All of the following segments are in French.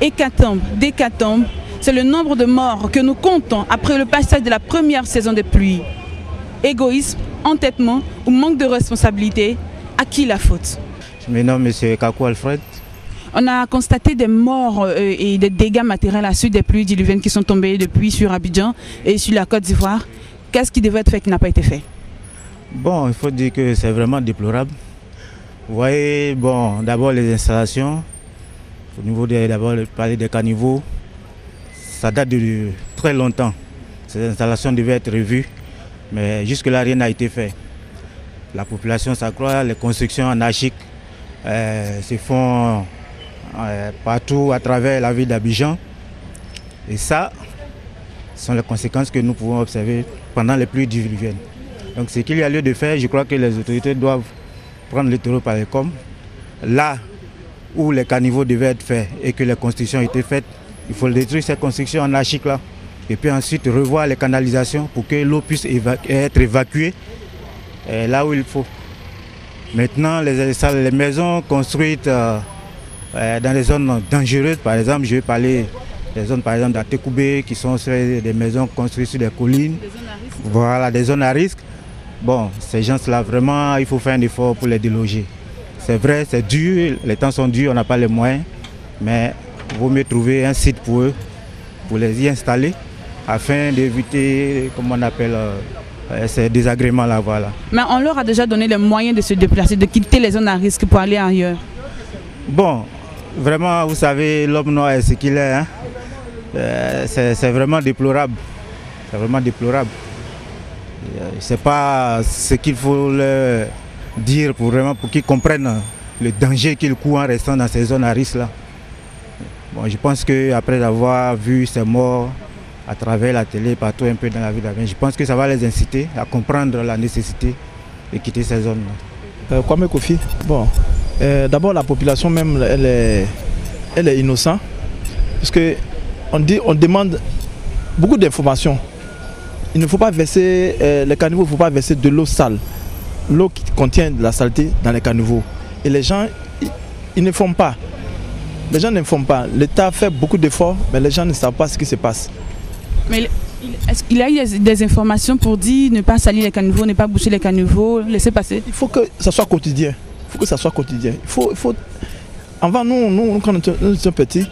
hécatombe, d'hécatombe, c'est le nombre de morts que nous comptons après le passage de la première saison de pluie. Égoïsme, entêtement ou manque de responsabilité, à qui la faute? Je me nomme M. Kakou Alfred. On a constaté des morts et des dégâts matériels à la suite des pluies diluviennes qui sont tombées depuis sur Abidjan et sur la Côte d'Ivoire. Qu'est-ce qui devait être fait qui n'a pas été fait? Bon, il faut dire que c'est vraiment déplorable. Vous voyez, bon, d'abord les installations, au niveau d'abord parler des caniveaux, ça date de très longtemps. Ces installations devaient être revues, mais jusque-là rien n'a été fait. La population s'accroît, les constructions anarchiques se font partout à travers la ville d'Abidjan. Et ça, ce sont les conséquences que nous pouvons observer pendant les pluies diluviennes. Donc ce qu'il y a lieu de faire, je crois que les autorités doivent prendre le taureau par les cornes. Là où les caniveaux devaient être faits et que les constructions étaient faites, il faut détruire ces constructions anarchiques-là. Et puis ensuite revoir les canalisations pour que l'eau puisse être évacuée là où il faut. Maintenant, les maisons construites dans les zones dangereuses, par exemple, je vais parler des zones par exemple d'Atekoubé qui sont des maisons construites sur des collines. Des zones à risque. Voilà, des zones à risque. Bon, ces gens-là, vraiment, il faut faire un effort pour les déloger. C'est vrai, c'est dur, les temps sont durs, on n'a pas les moyens, mais il vaut mieux trouver un site pour eux, pour les y installer, afin d'éviter, comment on appelle, ces désagréments-là. Voilà. Mais on leur a déjà donné les moyens de se déplacer, de quitter les zones à risque pour aller ailleurs. Bon, vraiment, vous savez, l'homme noir est ce qu'il est. Hein? C'est vraiment déplorable. C'est vraiment déplorable. Je ne sais pas ce qu'il faut leur dire pour qu'ils comprennent le danger qu'ils courent en restant dans ces zones à risque-là. Bon, je pense qu'après avoir vu ces morts à travers la télé, partout un peu dans la ville d'Abidjan, je pense que ça va les inciter à comprendre la nécessité de quitter ces zones-là. Kwame Kofi, bon, d'abord la population même, elle est innocente, parce qu'on demande beaucoup d'informations. Il ne faut pas verser, les caniveaux, il ne faut pas verser de l'eau sale, l'eau qui contient de la saleté dans les caniveaux. Et les gens, ils ne font pas. Les gens ne font pas. L'État fait beaucoup d'efforts, mais les gens ne savent pas ce qui se passe. Mais est-ce qu'il y a eu des informations pour dire ne pas salir les caniveaux, ne pas boucher les caniveaux, laisser passer? Il faut que ça soit quotidien. Il faut que ça soit quotidien. Avant, nous quand nous étions petits,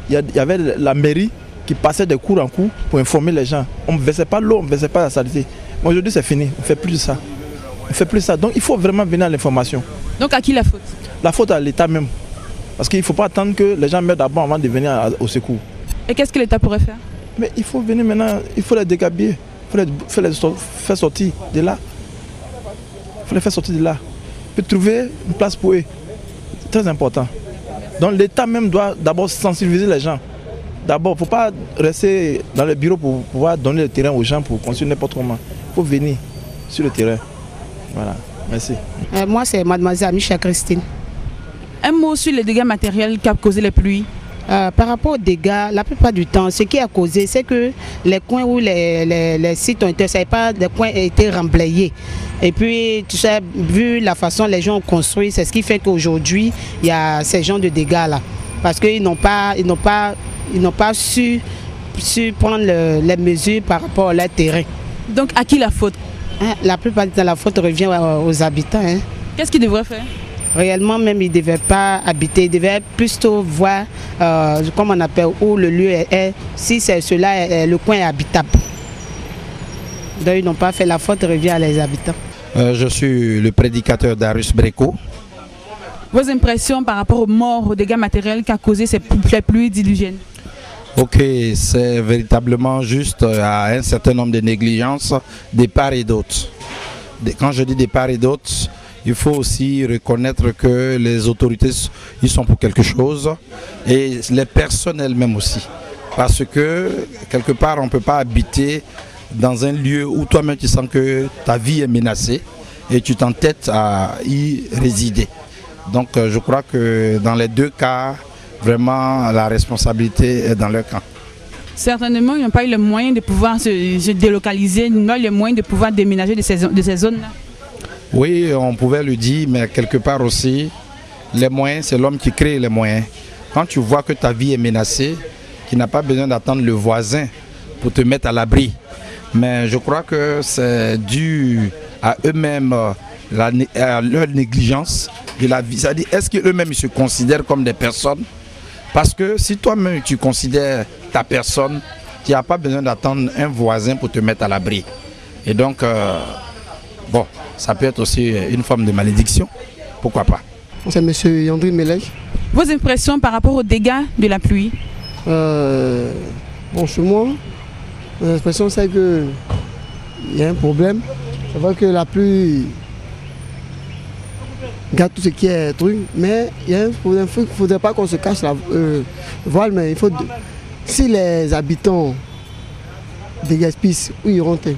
il y avait la mairie qui passait de cours en cours pour informer les gens. On ne versait pas l'eau, on ne versait pas la saleté. Mais aujourd'hui, c'est fini. On ne fait plus de ça. On ne fait plus ça. Donc, il faut vraiment venir à l'information. Donc, à qui la faute? La faute à l'État même. Parce qu'il ne faut pas attendre que les gens meurent d'abord avant de venir au secours. Et qu'est-ce que l'État pourrait faire? Mais il faut venir maintenant, il faut les dégabiller. Il faut les faire sortir de là. Il faut les faire sortir de là. Il faut trouver une place pour eux. C'est très important. Donc l'État même doit d'abord sensibiliser les gens. D'abord, il ne faut pas rester dans les bureaux pour pouvoir donner le terrain aux gens pour construire n'importe comment. Il faut venir sur le terrain. Voilà, merci. Moi, c'est mademoiselle Amicha Christine. Un mot sur les dégâts matériels qu'a causé les pluies. Par rapport aux dégâts, la plupart du temps, ce qui a causé, c'est que les coins où les sites ont été, des coins ont été remblayés. Et puis, tu sais, vu la façon dont les gens ont construit, c'est ce qui fait qu'aujourd'hui, il y a ces genres de dégâts-là. Parce qu'ils n'ont pas su prendre les mesures par rapport à leur terrain. Donc, à qui la faute? La plupart du temps, la faute revient aux habitants. Hein. Qu'est-ce qu'ils devraient faire? Réellement, même, ils ne devaient pas habiter, ils devaient plutôt voir, comme on appelle, où le lieu est, si c'est cela, le coin est habitable. Donc, ils n'ont pas fait, la faute revient à les habitants. Je suis le prédicateur Darius Breko. Vos impressions par rapport aux morts, aux dégâts matériels qu'a causé ces pluies diluviennes? Ok, c'est véritablement juste à un certain nombre de négligences des part et d'autres. Quand je dis des part et d'autres, il faut aussi reconnaître que les autorités, ils sont pour quelque chose et les personnes elles-mêmes aussi. Parce que quelque part, on ne peut pas habiter dans un lieu où toi-même tu sens que ta vie est menacée et tu t'entêtes à y résider. Donc je crois que dans les deux cas, vraiment la responsabilité est dans leur camp. Certainement, ils n'ont pas eu le moyen de pouvoir se délocaliser, ils n'ont pas eu le moyen de pouvoir déménager de ces zones-là. Oui, on pouvait le dire, mais quelque part aussi, les moyens, c'est l'homme qui crée les moyens. quand tu vois que ta vie est menacée, qu'il n'a pas besoin d'attendre le voisin pour te mettre à l'abri. Mais je crois que c'est dû à eux-mêmes, à leur négligence de la vie. C'est-à-dire, est-ce qu'eux-mêmes se considèrent comme des personnes? Parce que si toi-même tu considères ta personne, tu n'as pas besoin d'attendre un voisin pour te mettre à l'abri. Et donc, bon, ça peut être aussi une forme de malédiction. Pourquoi pas? C'est M. Yandri Melej. Vos impressions par rapport aux dégâts de la pluie? Bon, chez moi, mon impression c'est qu'il y a un problème. C'est vrai que la pluie garde tout ce qui est truc, mais il y a un problème. Il ne faudrait pas qu'on se cache la voile, mais il faut. Si les habitants des Gaspis, où ils rentrent,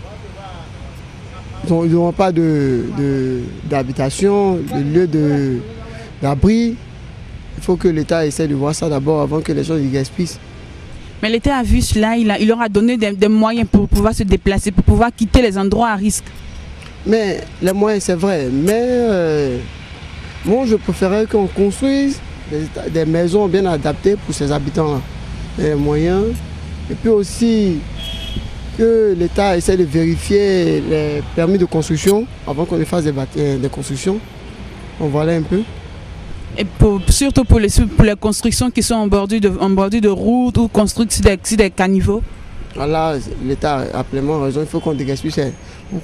ils n'auront pas d'habitation, de lieu d'abri. Il faut que l'État essaie de voir ça d'abord avant que les gens y gaspillent. Mais l'État a vu cela, il leur a donné des moyens pour pouvoir se déplacer, pour pouvoir quitter les endroits à risque. Mais les moyens, c'est vrai. Mais moi, je préférais qu'on construise des maisons bien adaptées pour ces habitants-là. Les moyens. Et puis aussi que l'État essaie de vérifier les permis de construction avant qu'on fasse des constructions. On voilà un peu. Et surtout pour les constructions qui sont en bordure de routes ou construites sur des caniveaux. Voilà, l'État a pleinement raison. Il faut qu'on dégaspille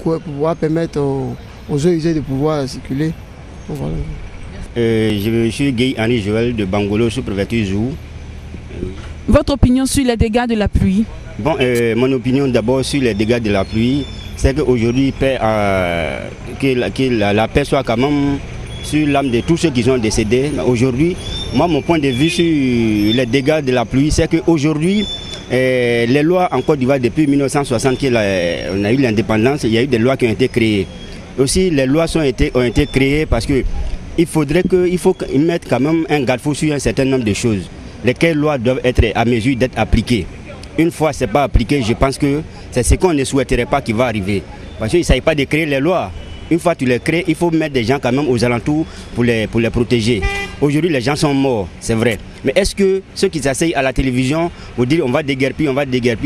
pour pouvoir permettre aux gens usagers de pouvoir circuler. Donc, voilà. Je suis Guy Henri Joël de Bangolo, sous-préfecture Zou. Votre opinion sur les dégâts de la pluie? Bon, mon opinion d'abord sur les dégâts de la pluie, c'est qu'aujourd'hui, que la paix soit quand même sur l'âme de tous ceux qui sont décédés. Aujourd'hui, moi, mon point de vue sur les dégâts de la pluie, c'est qu'aujourd'hui, les lois en Côte d'Ivoire, depuis 1960, on a eu l'indépendance, il y a eu des lois qui ont été créées. Aussi, les lois ont été créées parce qu'il faut mettre quand même un garde-fou sur un certain nombre de choses. Lesquelles lois doivent être à mesure d'être appliquées. Une fois ce n'est pas appliqué, je pense que c'est ce qu'on ne souhaiterait pas qui va arriver. Parce qu'il ne s'agit pas de créer les lois. Une fois que tu les crées, il faut mettre des gens quand même aux alentours pour les protéger. Aujourd'hui, les gens sont morts, c'est vrai. Mais est-ce que ceux qui s'asseyent à la télévision vous disent on va déguerpir,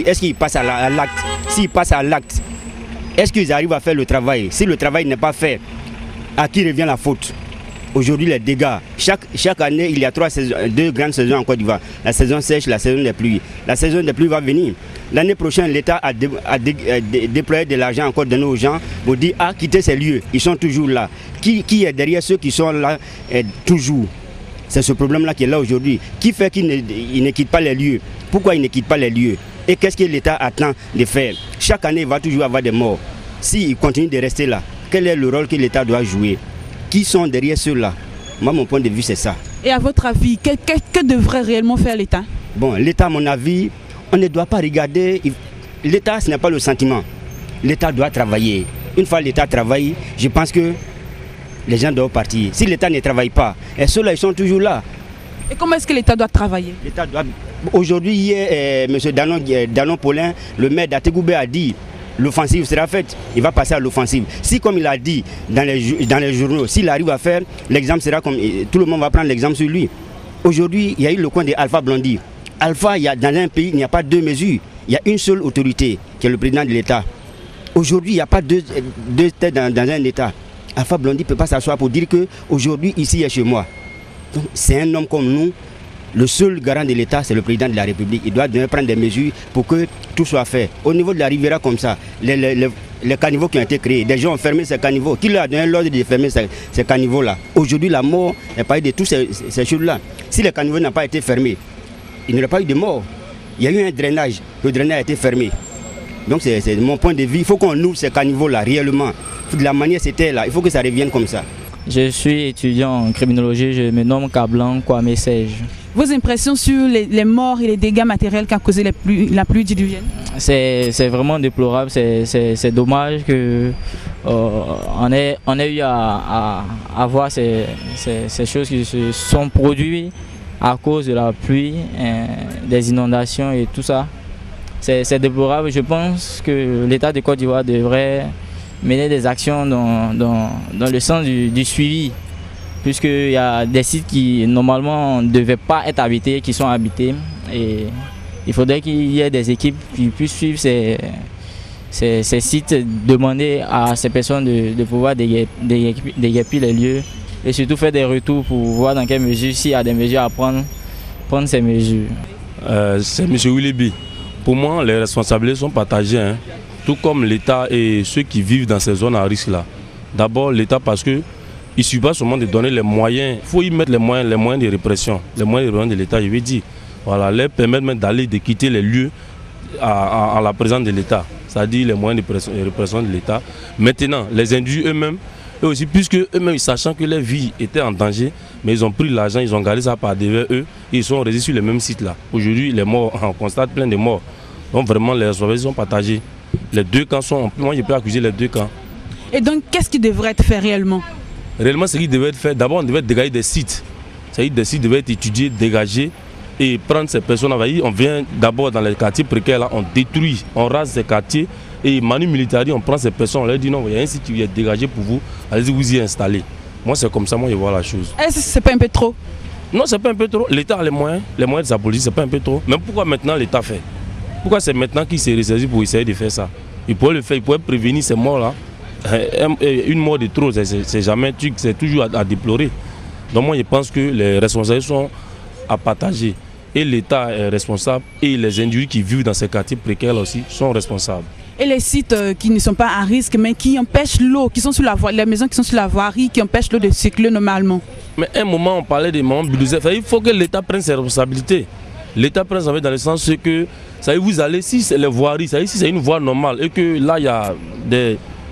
est-ce qu'ils passent à l'acte? S'ils passent à l'acte, est-ce qu'ils arrivent à faire le travail? Si le travail n'est pas fait, à qui revient la faute? Aujourd'hui, les dégâts, chaque année, il y a deux grandes saisons en Côte d'Ivoire. La saison sèche, la saison des pluies. La saison des pluies va venir. L'année prochaine, l'État a déployé de l'argent encore donné aux gens pour dire « Ah, quittez ces lieux, ils sont toujours là ». Qui est derrière ceux qui sont là toujours? C'est ce problème-là qui est là aujourd'hui. Qui fait qu'ils ne quittent pas les lieux? Pourquoi ils ne quittent pas les lieux? Et qu'est-ce que l'État attend de faire? Chaque année, il va toujours avoir des morts. S'ils continuent de rester là, quel est le rôle que l'État doit jouer? Qui sont derrière ceux-là? Moi, mon point de vue, c'est ça. Et à votre avis, que devrait réellement faire l'État? Bon, l'État, à mon avis, on ne doit pas regarder. L'État, ce n'est pas le sentiment. L'État doit travailler. Une fois l'État travaille, je pense que les gens doivent partir. Si l'État ne travaille pas, et ceux-là, ils sont toujours là. Et comment est-ce que l'État doit travailler? L'État doit... Aujourd'hui, hier, M. Danon Paulin, le maire d'Ategoubé, a dit l'offensive sera faite, il va passer à l'offensive. Si, comme il a dit dans les journaux, s'il arrive à faire, l'exemple sera comme... Tout le monde va prendre l'exemple sur lui. Aujourd'hui, il y a eu le coin d'Alpha Blondy. Alpha, dans un pays, il n'y a pas deux mesures. Il y a une seule autorité, qui est le président de l'État. Aujourd'hui, il n'y a pas deux têtes dans un État. Alpha Blondy ne peut pas s'asseoir pour dire qu'aujourd'hui, ici, est chez moi. Donc, c'est un homme comme nous. Le seul garant de l'État, c'est le président de la République. Il doit prendre des mesures pour que tout soit fait. Au niveau de la Riviera, comme ça, les caniveaux qui ont été créés, des gens ont fermé ces caniveaux. Qui leur a donné l'ordre de fermer ces caniveaux-là? Aujourd'hui, la mort est parlé de toutes ces choses-là. Si les caniveaux n'ont pas été fermés, il n'y aurait pas eu de mort. Il y a eu un drainage. Le drainage a été fermé. Donc, c'est mon point de vue. Il faut qu'on ouvre ces caniveaux-là réellement. De la manière c'était là, il faut que ça revienne comme ça. Je suis étudiant en criminologie, je me nomme Kablan Kwame Sej. Vos impressions sur les morts et les dégâts matériels qu'a causé la pluie diluvienne? C'est vraiment déplorable, c'est dommage qu'on ait eu à voir ces choses qui se sont produites à cause de la pluie, des inondations et tout ça. C'est déplorable. Je pense que l'État de Côte d'Ivoire devrait mener des actions dans le sens du suivi puisqu'il y a des sites qui normalement ne devaient pas être habités, qui sont habités. Et il faudrait qu'il y ait des équipes qui puissent suivre ces sites, demander à ces personnes de pouvoir déguerpir les lieux et surtout faire des retours pour voir dans quelle mesure, s'il y a des mesures à prendre ces mesures. C'est M. Willoughby. Pour moi, les responsabilités sont partagées, hein, tout comme l'État et ceux qui vivent dans ces zones à risque là. D'abord l'État parce qu'il ne suffit pas seulement de donner les moyens, il faut y mettre les moyens de répression, les moyens de l'État, je veux dire. Voilà, leur permettre même d'aller, de quitter les lieux à la présence de l'État, c'est-à-dire les moyens de répression de l'État. Maintenant, les individus eux-mêmes, eux aussi, puisque eux-mêmes, sachant que leur vie était en danger, mais ils ont pris l'argent, ils ont gardé ça par devant eux, et ils sont restés sur les mêmes sites là. Aujourd'hui, les morts, on constate plein de morts. Donc vraiment, les responsabilités sont partagées. Les deux camps sont, moi je peux accuser les deux camps. Et donc, qu'est-ce qui devrait être fait réellement? Réellement, ce qui devait être fait, d'abord on devait dégager des sites. C'est-à-dire des sites devaient être étudiés, dégagés, et prendre ces personnes. On vient d'abord dans les quartiers précaires, là, on détruit, on rase ces quartiers, et manu militari, on prend ces personnes, on leur dit non, il y a un site qui est dégagé pour vous, allez-y vous y installer. Moi c'est comme ça, moi je vois la chose. Est-ce que c'est pas un peu trop? Non, c'est pas un peu trop. L'État a les moyens de sa politique, c'est pas un peu trop. Mais pourquoi maintenant l'État fait? Pourquoi c'est maintenant qu'il s'est ressaisi pour essayer de faire ça? Il pourrait le faire, il pourrait prévenir ces morts-là. Une mort de trop, c'est jamais, c'est toujours à déplorer. Donc moi je pense que les responsabilités sont à partager. Et l'État est responsable et les individus qui vivent dans ces quartiers précaires aussi sont responsables. Et les sites qui ne sont pas à risque mais qui empêchent l'eau, qui sont sur la voie, les maisons qui sont sur la voirie, qui empêchent l'eau de circuler normalement. Mais à un moment on parlait des moments bulldozers, il faut que l'État prenne ses responsabilités. L'État prenne ses responsabilités dans le sens que ça y est, vous allez, si c'est les voiries, ça y est, si c'est une voie normale et que là il y a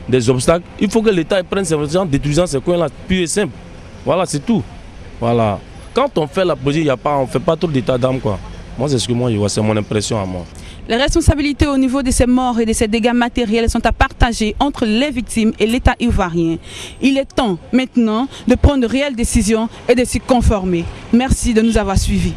des obstacles, il faut que l'État prenne ses responsabilités en détruisant ces coins-là, pur et simple. Voilà, c'est tout. Voilà. Quand on fait la politique, on ne fait pas trop d'état d'âme, quoi. Moi, c'est ce que moi je vois, c'est mon impression à moi. Les responsabilités au niveau de ces morts et de ces dégâts matériels sont à partager entre les victimes et l'État ivoirien. Il est temps maintenant de prendre de réelles décisions et de s'y conformer. Merci de nous avoir suivis.